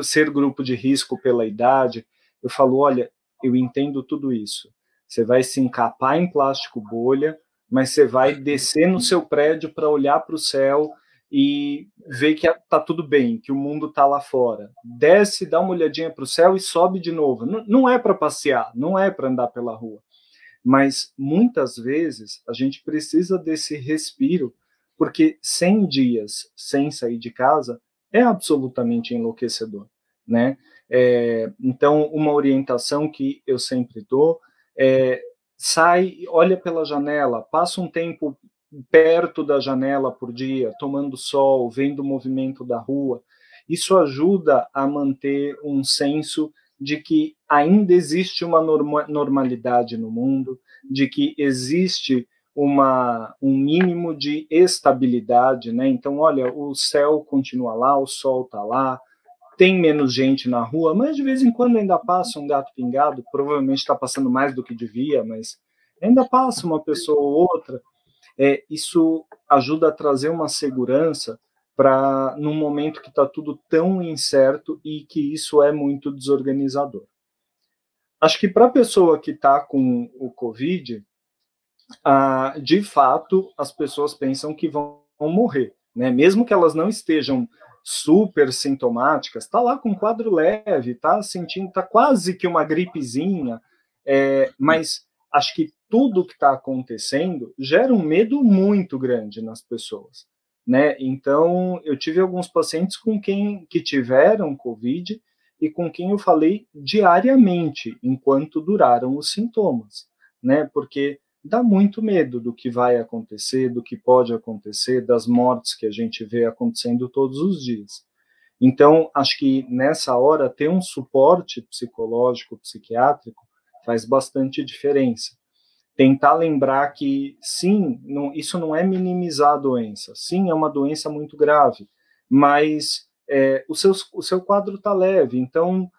ser grupo de risco pela idade, eu falo, olha, eu entendo tudo isso. Você vai se encapar em plástico bolha, mas você vai descer no seu prédio para olhar para o céu e ver que está tudo bem, que o mundo está lá fora. Desce, dá uma olhadinha para o céu e sobe de novo. Não é para passear, não é para andar pela rua. Mas muitas vezes a gente precisa desse respiro, porque 100 dias sem sair de casa é absolutamente enlouquecedor, né? Então, uma orientação que eu sempre dou é: sai, olha pela janela, passa um tempo perto da janela por dia, tomando sol, vendo o movimento da rua. Isso ajuda a manter um senso de que ainda existe uma normalidade no mundo, de que existe um mínimo de estabilidade, né? Então, olha, o céu continua lá, o sol está lá, tem menos gente na rua, mas de vez em quando ainda passa um gato pingado, provavelmente está passando mais do que devia, mas ainda passa uma pessoa ou outra. Isso ajuda a trazer uma segurança para num momento que está tudo tão incerto e que isso é muito desorganizador. Acho que para a pessoa que está com o Covid, de fato, as pessoas pensam que vão morrer, né? Mesmo que elas não estejam super sintomáticas, está lá com um quadro leve, está sentindo, está quase que uma gripezinha, mas acho que tudo que está acontecendo gera um medo muito grande nas pessoas, né? Então, eu tive alguns pacientes que tiveram Covid e com quem eu falei diariamente, enquanto duraram os sintomas, né? Porque dá muito medo do que vai acontecer, do que pode acontecer, das mortes que a gente vê acontecendo todos os dias. Então, acho que nessa hora ter um suporte psicológico, psiquiátrico, faz bastante diferença. Tentar lembrar que, sim, isso não é minimizar a doença, sim, é uma doença muito grave, mas o seu quadro está leve, então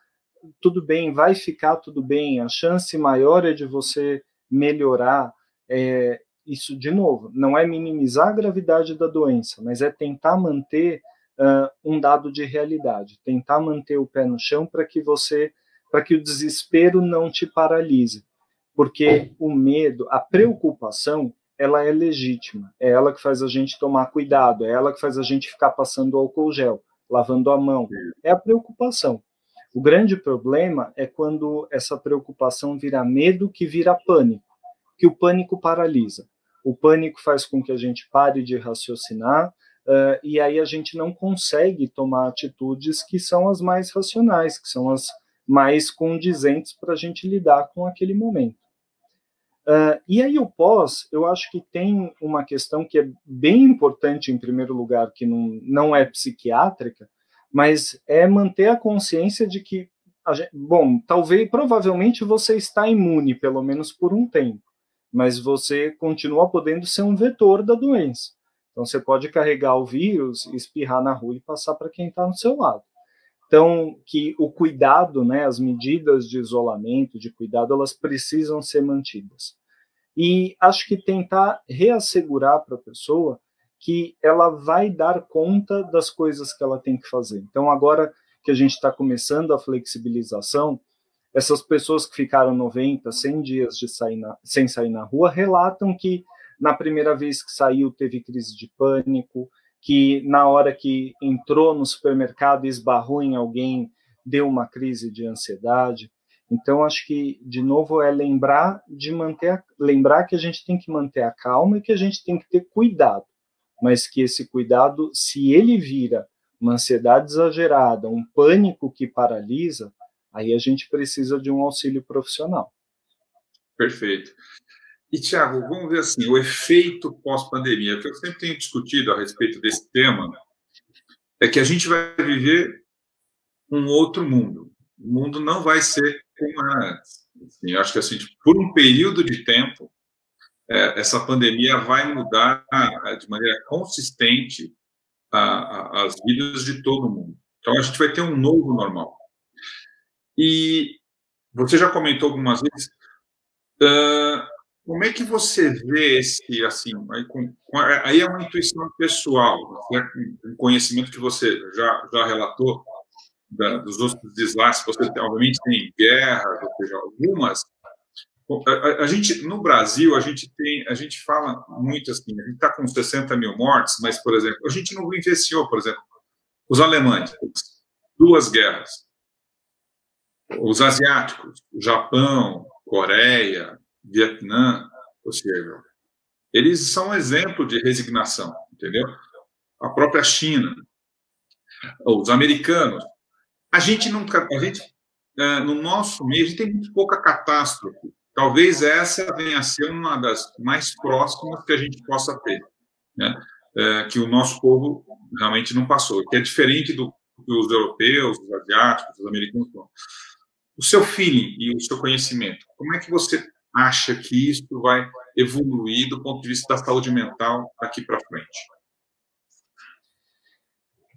tudo bem, vai ficar tudo bem, a chance maior é de você melhorar. Isso, de novo, não é minimizar a gravidade da doença, mas é tentar manter um dado de realidade, tentar manter o pé no chão para que o desespero não te paralise, porque o medo, a preocupação, ela é legítima, é ela que faz a gente tomar cuidado, é ela que faz a gente ficar passando álcool gel, lavando a mão, é a preocupação. O grande problema é quando essa preocupação vira medo, que vira pânico, que o pânico paralisa. O pânico faz com que a gente pare de raciocinar, e aí a gente não consegue tomar atitudes que são as mais racionais, que são as mais condizentes para a gente lidar com aquele momento. E aí o pós, eu acho que tem uma questão que é bem importante, em primeiro lugar, que não é psiquiátrica, mas é manter a consciência de que, provavelmente você está imune, pelo menos por um tempo, mas você continua podendo ser um vetor da doença. Então, você pode carregar o vírus, espirrar na rua e passar para quem está no seu lado. Então, que o cuidado, né, as medidas de isolamento, de cuidado, elas precisam ser mantidas. E acho que tentar reassegurar para a pessoa que ela vai dar conta das coisas que ela tem que fazer. Então, agora que a gente está começando a flexibilização, essas pessoas que ficaram 90, 100 dias sem sair na rua relatam que na primeira vez que saiu teve crise de pânico, que na hora que entrou no supermercado e esbarrou em alguém, deu uma crise de ansiedade. Então, acho que, de novo, é lembrar que a gente tem que manter a calma e que a gente tem que ter cuidado. mas que esse cuidado, se ele vira uma ansiedade exagerada, um pânico que paralisa, aí a gente precisa de um auxílio profissional. Perfeito. E, Tiago, vamos ver assim, o efeito pós-pandemia, que eu sempre tenho discutido a respeito desse tema, é que a gente vai viver um outro mundo. O mundo não vai ser como era antes. Assim, eu acho que assim, por um período de tempo, essa pandemia vai mudar de maneira consistente as vidas de todo mundo. Então, a gente vai ter um novo normal. E você já comentou algumas vezes, como é que você vê esse, assim, aí é uma intuição pessoal, né, um conhecimento que você já relatou dos outros desastres, você obviamente tem guerras, ou seja, algumas. A gente, no Brasil, a gente fala muito assim, a gente está com 60 mil mortes, mas, por exemplo, a gente não vivenciou, por exemplo, os alemães, 2 guerras, os asiáticos, Japão, Coreia, Vietnã, ou seja, eles são um exemplo de resignação, entendeu? A própria China, os americanos. A gente no nosso meio, a gente tem muito pouca catástrofe. Talvez essa venha a ser uma das mais próximas que a gente possa ter, né? Que o nosso povo realmente não passou, que é diferente dos europeus, dos asiáticos, dos americanos. O seu feeling e o seu conhecimento, como é que você acha que isso vai evoluir do ponto de vista da saúde mental daqui para frente?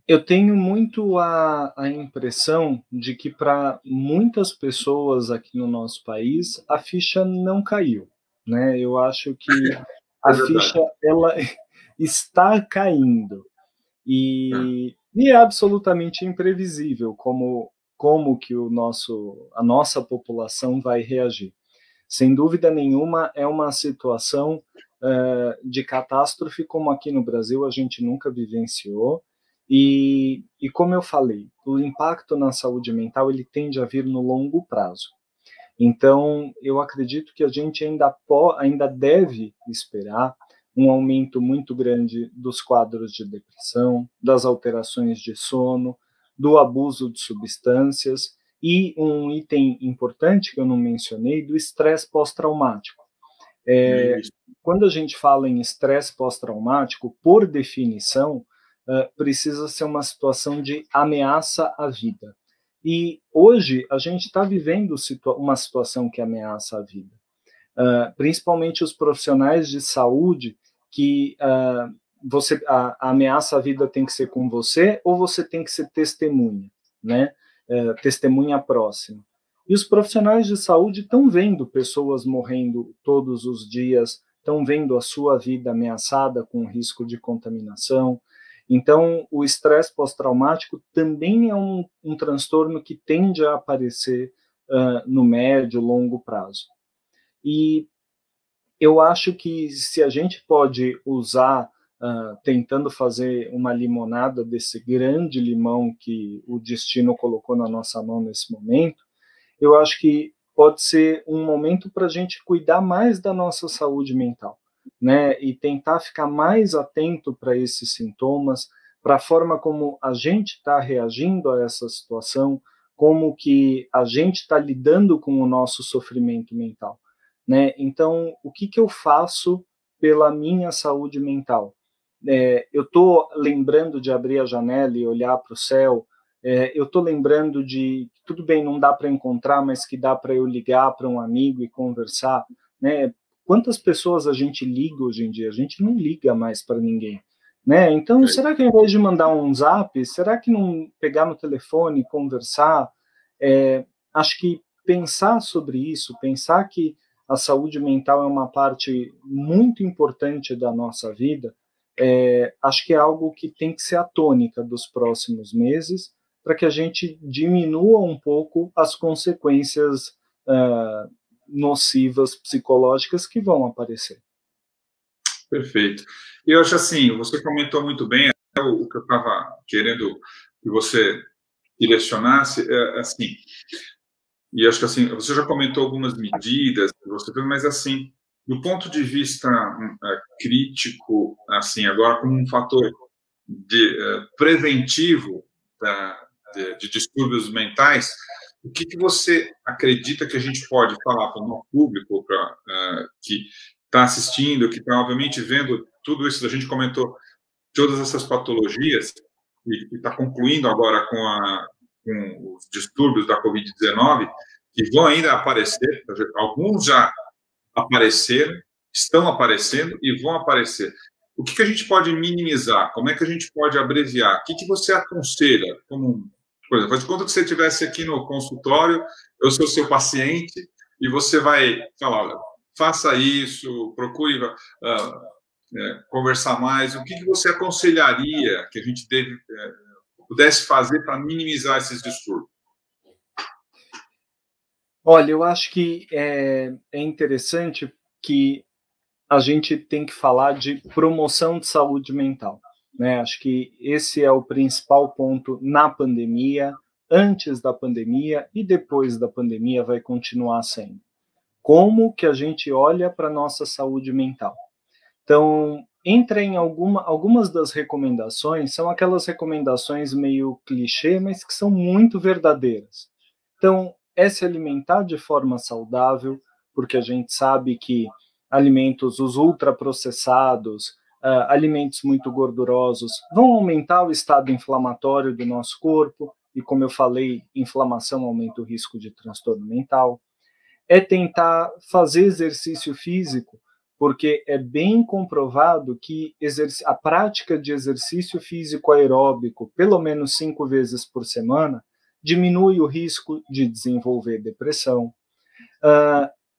Eu tenho muito a impressão de que para muitas pessoas aqui no nosso país a ficha não caiu, né? Eu acho que a ficha ela está caindo e é absolutamente imprevisível como que a nossa população vai reagir. Sem dúvida nenhuma, é uma situação de catástrofe como aqui no Brasil a gente nunca vivenciou. E como eu falei, o impacto na saúde mental ele tende a vir no longo prazo. Então, eu acredito que a gente ainda deve esperar um aumento muito grande dos quadros de depressão, das alterações de sono, do abuso de substâncias e um item importante que eu não mencionei, do estresse pós-traumático. Quando a gente fala em estresse pós-traumático, por definição, precisa ser uma situação de ameaça à vida. E hoje a gente está vivendo uma situação que ameaça a vida. Principalmente os profissionais de saúde que a ameaça à vida tem que ser com você ou você tem que ser testemunha, né? Testemunha próxima. E os profissionais de saúde estão vendo pessoas morrendo todos os dias, estão vendo a sua vida ameaçada com risco de contaminação. Então, o estresse pós-traumático também é um transtorno que tende a aparecer no médio, longo prazo. E eu acho que se a gente pode usar, tentando fazer uma limonada desse grande limão que o destino colocou na nossa mão nesse momento, eu acho que pode ser um momento para a gente cuidar mais da nossa saúde mental, né? E tentar ficar mais atento para esses sintomas, para a forma como a gente está reagindo a essa situação, como que a gente está lidando com o nosso sofrimento mental, né? Então, o que eu faço pela minha saúde mental? Eu estou lembrando de abrir a janela e olhar para o céu. Eu estou lembrando de, tudo bem, não dá para encontrar, mas que dá para eu ligar para um amigo e conversar, né? Quantas pessoas a gente liga hoje em dia? A gente não liga mais para ninguém, né? Então, será que ao invés de mandar um zap, será que não pegar no telefone e conversar? Acho que pensar sobre isso, pensar que a saúde mental é uma parte muito importante da nossa vida, acho que é algo que tem que ser a tônica dos próximos meses, para que a gente diminua um pouco as consequências nocivas psicológicas que vão aparecer. Perfeito. E eu acho assim, você comentou muito bem, o que eu estava querendo que você direcionasse, assim, e acho que assim, você já comentou algumas medidas, mas assim, do ponto de vista crítico, assim, agora como um fator preventivo de distúrbios mentais, o que você acredita que a gente pode falar para o nosso público, que está assistindo, que está, obviamente, vendo tudo isso, a gente comentou todas essas patologias, e está concluindo agora com os distúrbios da Covid-19, que vão ainda aparecer, alguns já apareceram, estão aparecendo e vão aparecer. O que a gente pode minimizar? Como é que a gente pode abreviar? O que você aconselha? Por exemplo, faz de conta que você estivesse aqui no consultório, eu sou seu paciente, e você vai falar, olha, faça isso, procure conversar mais. O que você aconselharia que a gente pudesse fazer para minimizar esses distúrbios? Olha, eu acho que é interessante que a gente tem que falar de promoção de saúde mental, né? Acho que esse é o principal ponto na pandemia, antes da pandemia e depois da pandemia vai continuar sendo. Como que a gente olha para a nossa saúde mental? Então, entra em algumas das recomendações, são aquelas recomendações meio clichê, mas que são muito verdadeiras. Então, é se alimentar de forma saudável, porque a gente sabe que alimentos, os ultraprocessados, alimentos muito gordurosos, vão aumentar o estado inflamatório do nosso corpo, e como eu falei, inflamação aumenta o risco de transtorno mental. É tentar fazer exercício físico, porque é bem comprovado que a prática de exercício físico aeróbico, pelo menos 5 vezes por semana, diminui o risco de desenvolver depressão.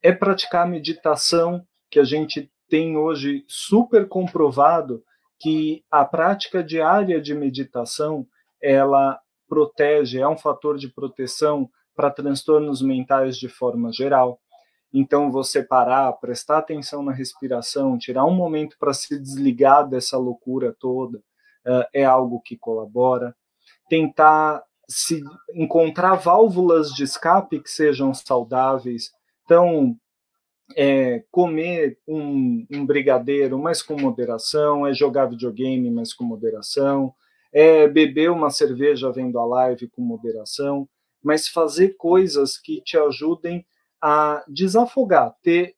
É praticar meditação, que a gente tem hoje super comprovado que a prática diária de meditação, ela protege, é um fator de proteção para transtornos mentais de forma geral. Então, você parar, prestar atenção na respiração, tirar um momento para se desligar dessa loucura toda, é algo que colabora. Tentar encontrar válvulas de escape que sejam saudáveis. Então, comer um brigadeiro, mas com moderação, jogar videogame, mas com moderação, beber uma cerveja vendo a live com moderação, mas fazer coisas que te ajudem a desafogar, ter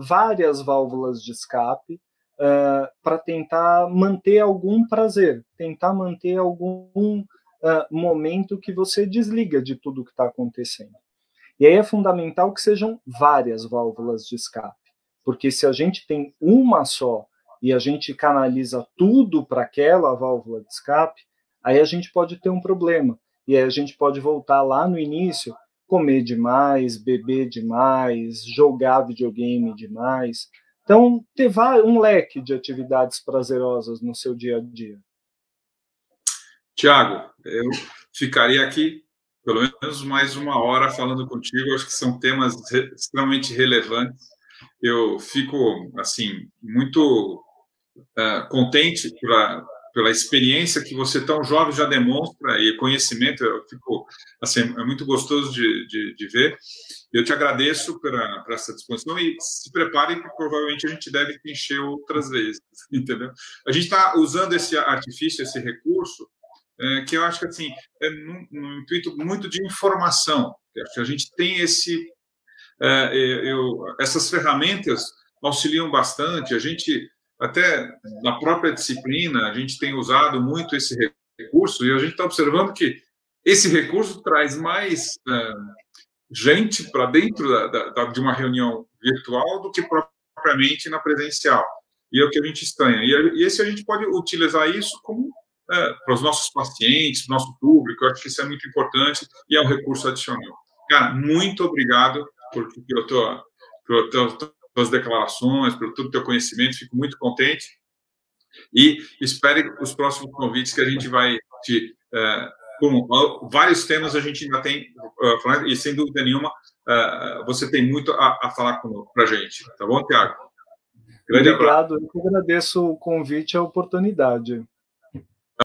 várias válvulas de escape para tentar manter algum prazer, tentar manter algum momento que você desliga de tudo que está acontecendo. E aí é fundamental que sejam várias válvulas de escape, porque se a gente tem uma só e a gente canaliza tudo para aquela válvula de escape, aí a gente pode ter um problema. E aí a gente pode voltar lá no início, comer demais, beber demais, jogar videogame demais. Então, ter um leque de atividades prazerosas no seu dia a dia. Tiago, eu ficaria aqui pelo menos mais uma hora falando contigo. Acho que são temas extremamente relevantes. Eu fico, assim, muito contente pela experiência que você tão jovem já demonstra e conhecimento. Eu fico, assim, é muito gostoso de ver. Eu te agradeço por essa disposição e se preparem, porque provavelmente a gente deve te encher outras vezes, entendeu? A gente está usando esse artifício, esse recurso, que eu acho que, assim, é num intuito muito de informação. A gente tem essas ferramentas auxiliam bastante. A gente, até na própria disciplina, a gente tem usado muito esse recurso e a gente está observando que esse recurso traz mais gente para dentro de uma reunião virtual do que propriamente na presencial. E é o que a gente estranha. E esse a gente pode utilizar isso como para os nossos pacientes, para o nosso público. Eu acho que isso é muito importante e é um recurso adicional. Cara, muito obrigado pelas tuas declarações, pelo todo o teu conhecimento. Fico muito contente e espere os próximos convites que a gente vai te... com vários temas a gente ainda tem e sem dúvida nenhuma você tem muito a falar para a gente, tá bom, Tiago? Grande abraço. Obrigado, eu agradeço o convite e a oportunidade.